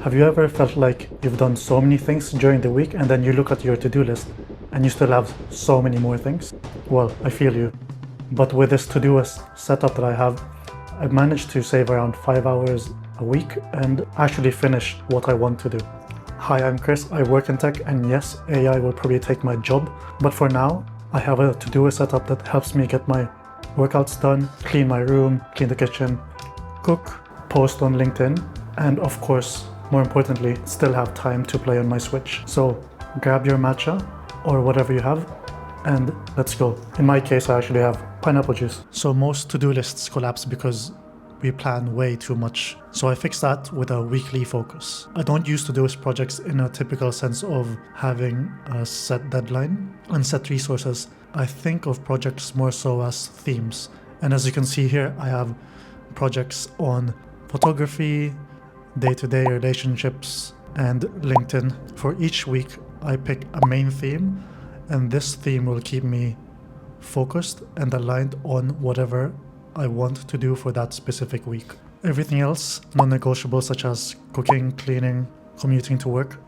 Have you ever felt like you've done so many things during the week and then you look at your to-do list and you still have so many more things? Well, I feel you. But with this Todoist setup that I have, I've managed to save around 5 hours a week and actually finish what I want to do. Hi, I'm Chris, I work in tech, and yes, AI will probably take my job, but for now, I have a Todoist setup that helps me get my workouts done, clean my room, clean the kitchen, cook, post on LinkedIn, and of course, more importantly, still have time to play on my Switch. So grab your matcha or whatever you have and let's go. In my case, I actually have pineapple juice. So most to-do lists collapse because we plan way too much. So I fix that with a weekly focus. I don't use Todoist projects in a typical sense of having a set deadline and set resources. I think of projects more so as themes. And as you can see here, I have projects on photography, day-to-day relationships, and LinkedIn. For each week, I pick a main theme, and this theme will keep me focused and aligned on whatever I want to do for that specific week. Everything else, non-negotiable, such as cooking, cleaning, commuting to work,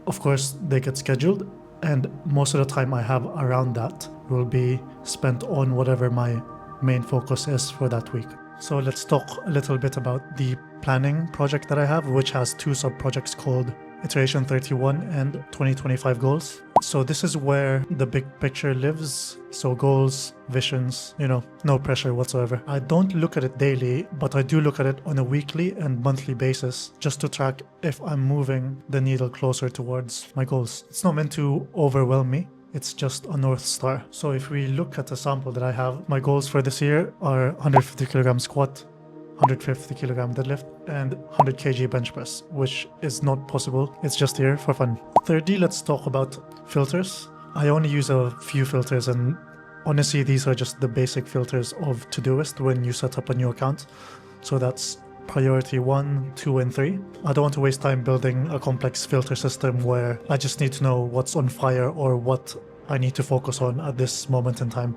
of course, they get scheduled, and most of the time I have around that will be spent on whatever my main focus is for that week. So let's talk a little bit about the planning project that I have, which has two sub-projects called Iteration 31 and 2025 Goals. So this is where the big picture lives. So goals, visions, no pressure whatsoever. I don't look at it daily, but I do look at it on a weekly and monthly basis just to track if I'm moving the needle closer towards my goals. It's not meant to overwhelm me. It's just a North Star. So if we look at the sample that I have, my goals for this year are 150 kilogram squat, 150 kilogram deadlift, and 100 kg bench press, which is not possible. It's just here for fun. Thirdly, let's talk about filters. I only use a few filters, and honestly, these are just the basic filters of Todoist when you set up a new account. So that's priority 1, 2, and 3. I don't want to waste time building a complex filter system where I just need to know what's on fire or what I need to focus on at this moment in time.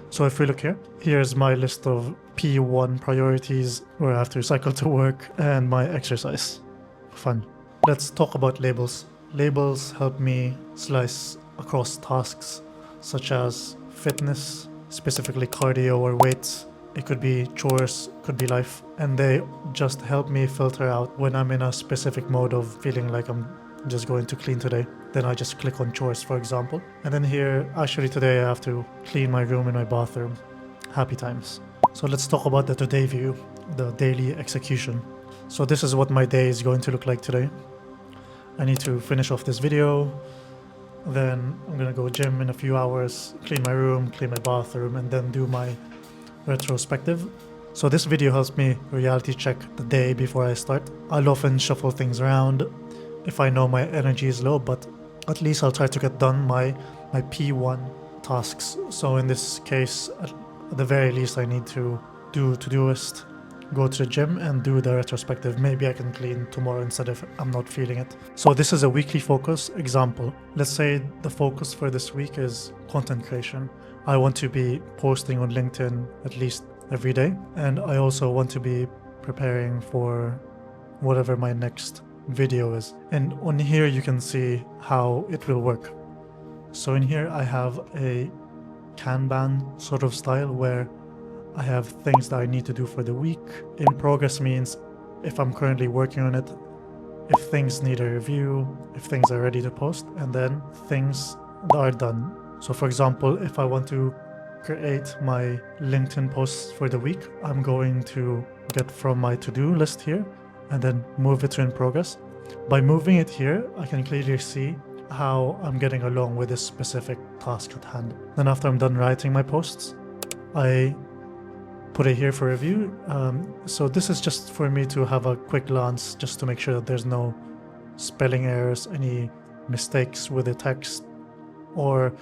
So if we look here, here's my list of P1 priorities where I have to cycle to work and my exercise. Fun. Let's talk about labels. Labels help me slice across tasks such as fitness, specifically cardio or weights. It could be chores, could be life, and they just help me filter out when I'm in a specific mode of feeling like I'm just going to clean today. Then I just click on chores, for example. And then here, actually today I have to clean my room and my bathroom. Happy times. So let's talk about the today view, the daily execution. So this is what my day is going to look like today. I need to finish off this video. Then I'm gonna go gym in a few hours, clean my room, clean my bathroom, and then do my retrospective. So this video helps me reality check the day before I start. I'll often shuffle things around if I know my energy is low, but at least I'll try to get done my P1 tasks. So in this case, at the very least, I need to do Todoist, go to the gym and do the retrospective. Maybe I can clean tomorrow instead if I'm not feeling it. So this is a weekly focus example. Let's say the focus for this week is content creation. I want to be posting on LinkedIn at least every day. And I also want to be preparing for whatever my next video is. And on here you can see how it will work. So in here I have a Kanban sort of style where I have things that I need to do for the week. In progress means if I'm currently working on it, if things need a review, if things are ready to post, and then things that are done. So for example, if I want to create my LinkedIn posts for the week, I'm going to get from my to-do list here and then move it to in progress. By moving it here, I can clearly see how I'm getting along with this specific task at hand. Then after I'm done writing my posts, I put it here for review. So this is just for me to have a quick glance just to make sure that there's no spelling errors, any mistakes with the text, or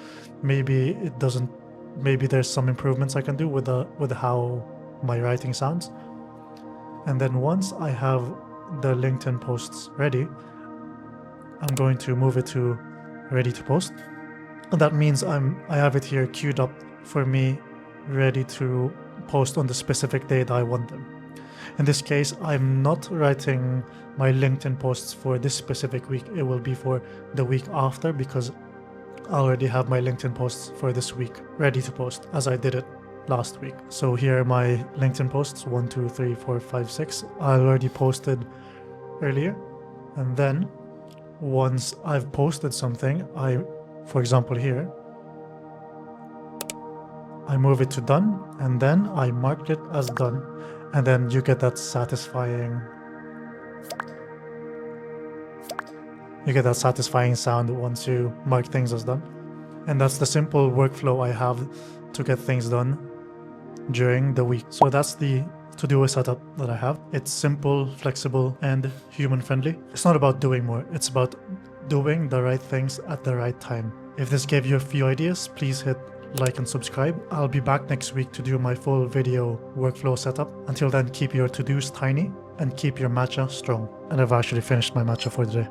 maybe it doesn't, maybe there's some improvements I can do with how my writing sounds. And then once I have the LinkedIn posts ready, I'm going to move it to ready to post. And that means I have it here queued up for me, ready to post on the specific day that I want them. In this case, I'm not writing my LinkedIn posts for this specific week. It will be for the week after, because I already have my LinkedIn posts for this week ready to post, as I did it last week. So here are my LinkedIn posts, 1, 2, 3, 4, 5, 6. I already posted earlier. And then once I've posted something, for example here, I move it to done, and then I mark it as done. And then you get that satisfying sound once you mark things as done. And that's the simple workflow I have to get things done during the week. So that's the Todoist setup that I have. It's simple, flexible, and human-friendly. It's not about doing more, it's about doing the right things at the right time. If this gave you a few ideas, please hit like and subscribe. I'll be back next week to do my full video workflow setup. Until then, keep your to-dos tiny and keep your matcha strong. And I've actually finished my matcha for the day.